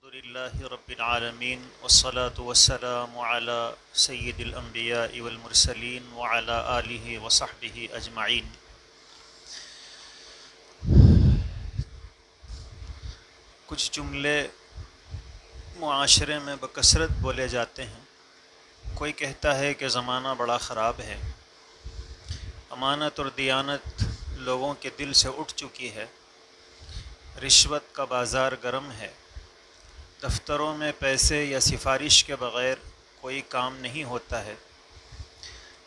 الحمدللہ رب العالمین والصلاة والسلام علی سید الانبیاء والمرسلین وعلی آلہ وصحبہ اجمعین۔ کچھ جملے معاشرے میں بکثرت بولے جاتے ہیں۔ کوئی کہتا ہے کہ زمانہ بڑا خراب ہے، امانت اور دیانت لوگوں کے دل سے اٹھ چکی ہے، رشوت کا بازار گرم ہے، دفتروں میں پیسے یا سفارش کے بغیر کوئی کام نہیں ہوتا ہے،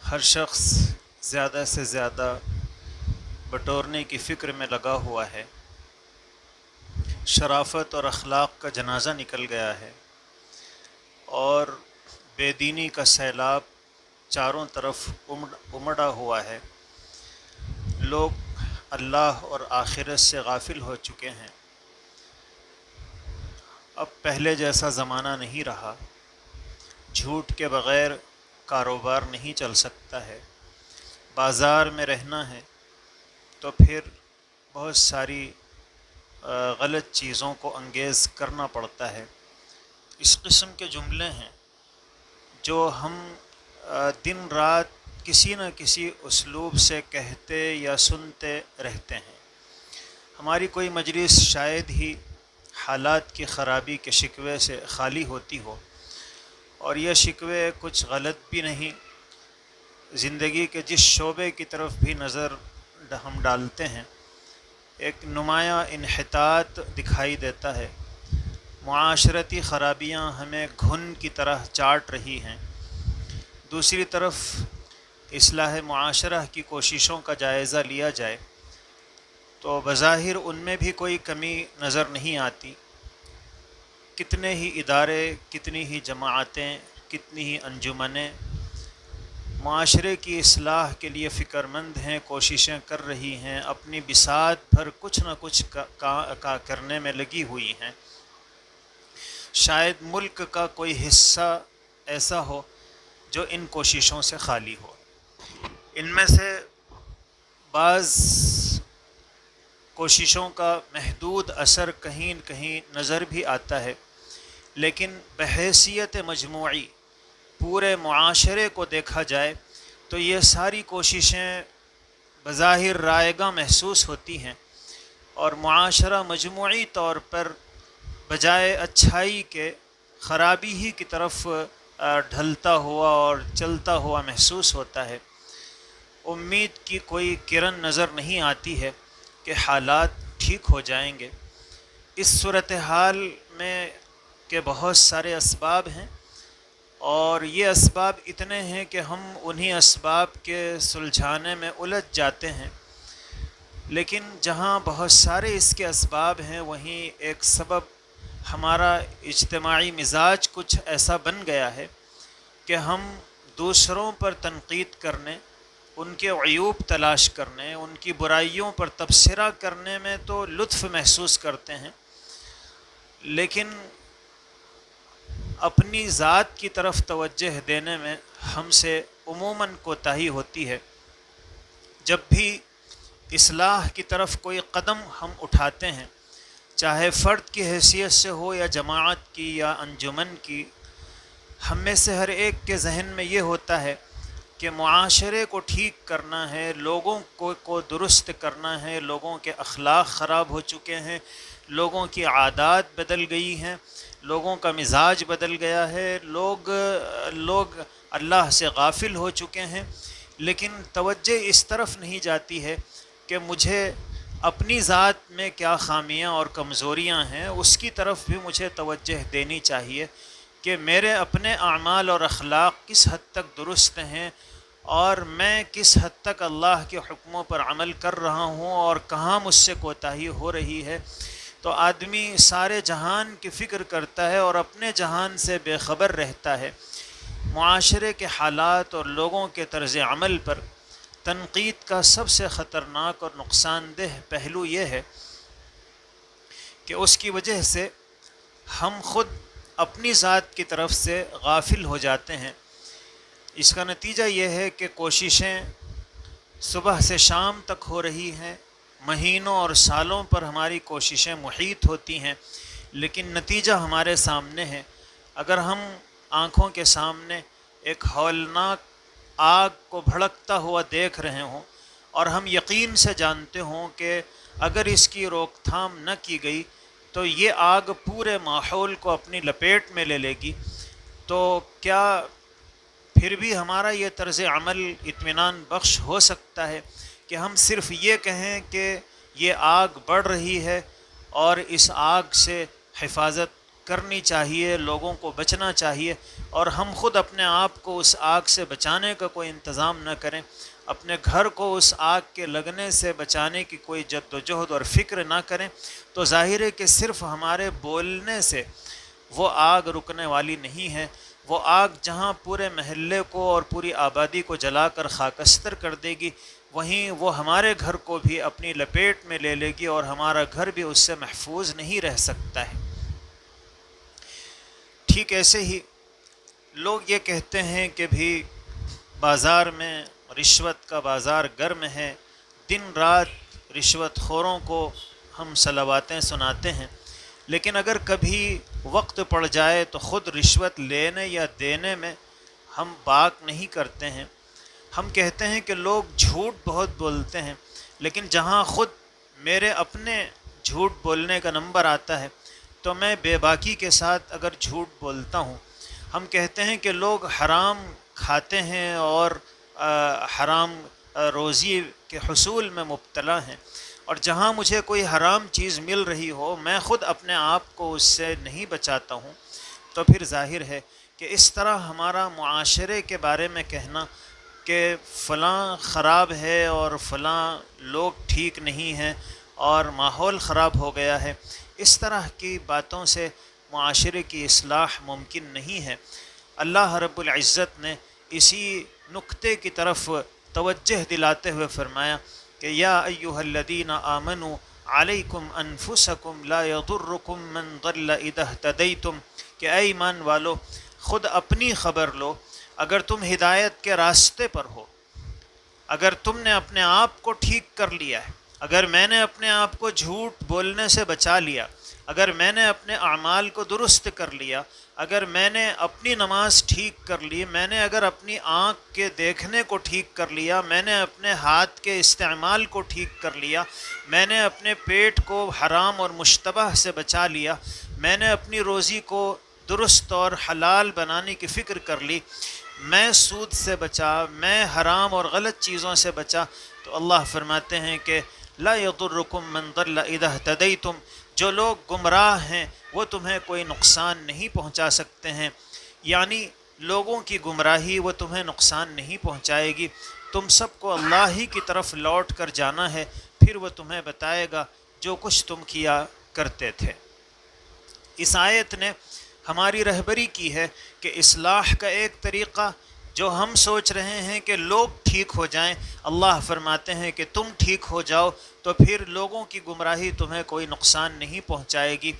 ہر شخص زیادہ سے زیادہ بٹورنے کی فکر میں لگا ہوا ہے، شرافت اور اخلاق کا جنازہ نکل گیا ہے اور بے دینی کا سیلاب چاروں طرف امڑا ہوا ہے۔ لوگ اللہ اور آخرت سے غافل ہو چکے ہیں۔ اب پہلے جیسا زمانہ نہیں رہا، جھوٹ کے بغیر کاروبار نہیں چل سکتا ہے، بازار میں رہنا ہے تو پھر بہت ساری غلط چیزوں کو انگیز کرنا پڑتا ہے۔ اس قسم کے جملے ہیں جو ہم دن رات کسی نہ کسی اسلوب سے کہتے یا سنتے رہتے ہیں۔ ہماری کوئی مجلس شاید ہی حالات کی خرابی کے شکوے سے خالی ہوتی ہو، اور یہ شکوے کچھ غلط بھی نہیں، زندگی کے جس شعبے کی طرف بھی نظر ہم ڈالتے ہیں ایک نمایاں انحطاط دکھائی دیتا ہے۔ معاشرتی خرابیاں ہمیں گھن کی طرح چاٹ رہی ہیں۔ دوسری طرف اصلاح معاشرہ کی کوششوں کا جائزہ لیا جائے تو بظاہر ان میں بھی کوئی کمی نظر نہیں آتی۔ کتنے ہی ادارے، کتنی ہی جماعتیں، کتنی ہی انجمنیں معاشرے کی اصلاح کے لیے فکر مند ہیں، کوششیں کر رہی ہیں، اپنی بساط بھر کچھ نہ کچھ کرنے میں لگی ہوئی ہیں۔ شاید ملک کا کوئی حصہ ایسا ہو جو ان کوششوں سے خالی ہو۔ ان میں سے بعض کوششوں کا محدود اثر کہیں نہ کہیں نظر بھی آتا ہے، لیکن بحیثیت مجموعی پورے معاشرے کو دیکھا جائے تو یہ ساری کوششیں بظاہر رائگاں محسوس ہوتی ہیں، اور معاشرہ مجموعی طور پر بجائے اچھائی کے خرابی ہی کی طرف ڈھلتا ہوا اور چلتا ہوا محسوس ہوتا ہے۔ امید کی کوئی کرن نظر نہیں آتی ہے کہ حالات ٹھیک ہو جائیں گے۔ اس صورتحال میں کہ بہت سارے اسباب ہیں، اور یہ اسباب اتنے ہیں کہ ہم انہی اسباب کے سلجھانے میں الجھ جاتے ہیں، لیکن جہاں بہت سارے اس کے اسباب ہیں وہیں ایک سبب ہمارا اجتماعی مزاج کچھ ایسا بن گیا ہے کہ ہم دوسروں پر تنقید کرنے، ان کے عیوب تلاش کرنے، ان کی برائیوں پر تبصرہ کرنے میں تو لطف محسوس کرتے ہیں، لیکن اپنی ذات کی طرف توجہ دینے میں ہم سے عموماً کوتاہی ہوتی ہے۔ جب بھی اصلاح کی طرف کوئی قدم ہم اٹھاتے ہیں، چاہے فرد کی حیثیت سے ہو یا جماعت کی یا انجمن کی، ہم میں سے ہر ایک کے ذہن میں یہ ہوتا ہے کہ معاشرے کو ٹھیک کرنا ہے، لوگوں کو درست کرنا ہے، لوگوں کے اخلاق خراب ہو چکے ہیں، لوگوں کی عادات بدل گئی ہیں، لوگوں کا مزاج بدل گیا ہے، لوگ اللہ سے غافل ہو چکے ہیں، لیکن توجہ اس طرف نہیں جاتی ہے کہ مجھے اپنی ذات میں کیا خامیاں اور کمزوریاں ہیں، اس کی طرف بھی مجھے توجہ دینی چاہیے کہ میرے اپنے اعمال اور اخلاق کس حد تک درست ہیں، اور میں کس حد تک اللہ کے حکموں پر عمل کر رہا ہوں اور کہاں مجھ سے کوتاہی ہو رہی ہے۔ تو آدمی سارے جہان کی فکر کرتا ہے اور اپنے جہان سے بے خبر رہتا ہے۔ معاشرے کے حالات اور لوگوں کے طرز عمل پر تنقید کا سب سے خطرناک اور نقصان دہ پہلو یہ ہے کہ اس کی وجہ سے ہم خود اپنی ذات کی طرف سے غافل ہو جاتے ہیں۔ اس کا نتیجہ یہ ہے کہ کوششیں صبح سے شام تک ہو رہی ہیں، مہینوں اور سالوں پر ہماری کوششیں محیط ہوتی ہیں، لیکن نتیجہ ہمارے سامنے ہے۔ اگر ہم آنکھوں کے سامنے ایک ہولناک آگ کو بھڑکتا ہوا دیکھ رہے ہوں اور ہم یقین سے جانتے ہوں کہ اگر اس کی روک تھام نہ کی گئی تو یہ آگ پورے ماحول کو اپنی لپیٹ میں لے لے گی، تو کیا پھر بھی ہمارا یہ طرز عمل اطمینان بخش ہو سکتا ہے کہ ہم صرف یہ کہیں کہ یہ آگ بڑھ رہی ہے اور اس آگ سے حفاظت کرنی چاہیے، لوگوں کو بچنا چاہیے، اور ہم خود اپنے آپ کو اس آگ سے بچانے کا کوئی انتظام نہ کریں، اپنے گھر کو اس آگ کے لگنے سے بچانے کی کوئی جد و جہد اور فکر نہ کریں، تو ظاہر ہے کہ صرف ہمارے بولنے سے وہ آگ رکنے والی نہیں ہے۔ وہ آگ جہاں پورے محلے کو اور پوری آبادی کو جلا کر خاکستر کر دے گی، وہیں وہ ہمارے گھر کو بھی اپنی لپیٹ میں لے لے گی اور ہمارا گھر بھی اس سے محفوظ نہیں رہ سکتا ہے۔ ٹھیک ایسے ہی لوگ یہ کہتے ہیں کہ بھی بازار میں رشوت کا بازار گرم ہے، دن رات رشوت خوروں کو ہم صلواتیں سناتے ہیں، لیکن اگر کبھی وقت پڑ جائے تو خود رشوت لینے یا دینے میں ہم باک نہیں کرتے ہیں۔ ہم کہتے ہیں کہ لوگ جھوٹ بہت بولتے ہیں، لیکن جہاں خود میرے اپنے جھوٹ بولنے کا نمبر آتا ہے تو میں بے باکی کے ساتھ اگر جھوٹ بولتا ہوں۔ ہم کہتے ہیں کہ لوگ حرام کھاتے ہیں اور حرام روزی کے حصول میں مبتلا ہیں، اور جہاں مجھے کوئی حرام چیز مل رہی ہو میں خود اپنے آپ کو اس سے نہیں بچاتا ہوں، تو پھر ظاہر ہے کہ اس طرح ہمارا معاشرے کے بارے میں کہنا کہ فلاں خراب ہے اور فلاں لوگ ٹھیک نہیں ہیں اور ماحول خراب ہو گیا ہے، اس طرح کی باتوں سے معاشرے کی اصلاح ممکن نہیں ہے۔ اللہ رب العزت نے اسی نقطے کی طرف توجہ دلاتے ہوئے فرمایا کہ یا ایہا الذین آمنوا علیکم انفسکم لا یضرکم من ضل اذا اہتدیتم، کہ اے ایمان والو خود اپنی خبر لو اگر تم ہدایت کے راستے پر ہو، اگر تم نے اپنے آپ کو ٹھیک کر لیا ہے، اگر میں نے اپنے آپ کو جھوٹ بولنے سے بچا لیا، اگر میں نے اپنے اعمال کو درست کر لیا، اگر میں نے اپنی نماز ٹھیک کر لی، میں نے اگر اپنی آنکھ کے دیکھنے کو ٹھیک کر لیا، میں نے اپنے ہاتھ کے استعمال کو ٹھیک کر لیا، میں نے اپنے پیٹ کو حرام اور مشتبہ سے بچا لیا، میں نے اپنی روزی کو درست اور حلال بنانے کی فکر کر لی، میں سود سے بچا، میں حرام اور غلط چیزوں سے بچا، تو اللہ فرماتے ہیں کہ لا یضرکم من ضل اذا اہتدیتم، جو لوگ گمراہ ہیں وہ تمہیں کوئی نقصان نہیں پہنچا سکتے ہیں، یعنی لوگوں کی گمراہی وہ تمہیں نقصان نہیں پہنچائے گی، تم سب کو اللہ ہی کی طرف لوٹ کر جانا ہے، پھر وہ تمہیں بتائے گا جو کچھ تم کیا کرتے تھے۔ اس آیت نے ہماری رہبری کی ہے کہ اصلاح کا ایک طریقہ جو ہم سوچ رہے ہیں کہ لوگ ٹھیک ہو جائیں، اللہ فرماتے ہیں کہ تم ٹھیک ہو جاؤ تو پھر لوگوں کی گمراہی تمہیں کوئی نقصان نہیں پہنچائے گی،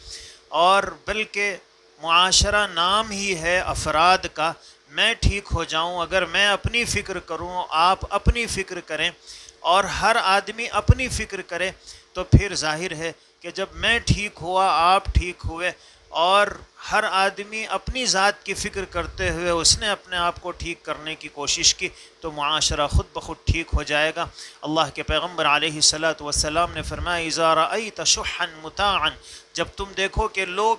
اور بلکہ معاشرہ نام ہی ہے افراد کا، میں ٹھیک ہو جاؤں، اگر میں اپنی فکر کروں، آپ اپنی فکر کریں اور ہر آدمی اپنی فکر کرے، تو پھر ظاہر ہے کہ جب میں ٹھیک ہوا، آپ ٹھیک ہوئے، اور ہر آدمی اپنی ذات کی فکر کرتے ہوئے اس نے اپنے آپ کو ٹھیک کرنے کی کوشش کی، تو معاشرہ خود بخود ٹھیک ہو جائے گا۔ اللہ کے پیغمبر علیہ الصلاۃ والسلام نے فرمایا اذا رأیت شحا مطاعا، جب تم دیکھو کہ لوگ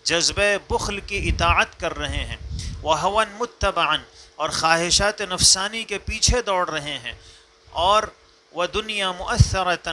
جذبہ بخل کی اطاعت کر رہے ہیں، وہوا متبعا، اور خواہشات نفسانی کے پیچھے دوڑ رہے ہیں، اور ودنیا مؤثرتا،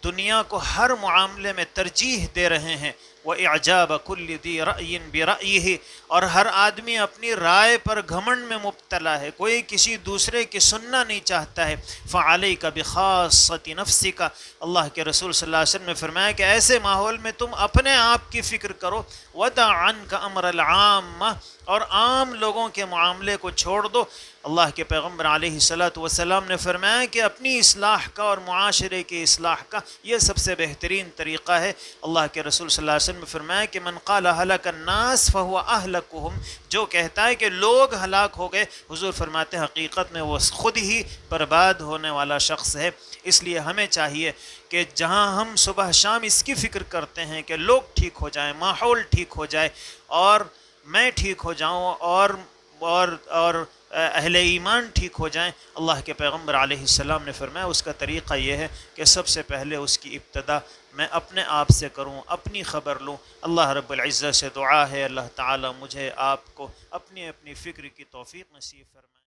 دنیا کو ہر معاملے میں ترجیح دے رہے ہیں، وَإِعْجَابَ كُلِّ ذِي رَأْيٍ بِرَأْيِهِ، اور ہر آدمی اپنی رائے پر گھمنڈ میں مبتلا ہے، کوئی کسی دوسرے کی سننا نہیں چاہتا ہے، فَعَلَيْكَ بِخَاصَّةِ نَفْسِكَ، اللہ کے رسول صلی اللہ علیہ وسلم نے فرمایا کہ ایسے ماحول میں تم اپنے آپ کی فکر کرو، وَدَعْ عَنْكَ أَمْرَ الْعَامَّةِ، اور عام لوگوں کے معاملے کو چھوڑ دو، اللہ کے پیغمبر علیہ الصلاۃ والسلام نے فرمایا کہ اپنی اصلاح کا اور معاشرے کی اصلاح کا یہ سب سے بہترین طریقہ ہے۔ اللہ کے رسول صلی اللہ علیہ وسلم نے فرمایا کہ من قال ہلک الناس فہو اہلکہم، جو کہتا ہے کہ لوگ ہلاک ہو گئے، حضور فرماتے ہیں حقیقت میں وہ خود ہی برباد ہونے والا شخص ہے۔ اس لیے ہمیں چاہیے کہ جہاں ہم صبح شام اس کی فکر کرتے ہیں کہ لوگ ٹھیک ہو جائیں، ماحول ٹھیک ہو جائے اور میں ٹھیک ہو جاؤں اور اہل ایمان ٹھیک ہو جائیں، اللہ کے پیغمبر علیہ السلام نے فرمایا اس کا طریقہ یہ ہے کہ سب سے پہلے اس کی ابتدا میں اپنے آپ سے کروں، اپنی خبر لوں۔ اللہ رب العزت سے دعا ہے اللہ تعالی مجھے آپ کو اپنی فکر کی توفیق نصیب فرمائے۔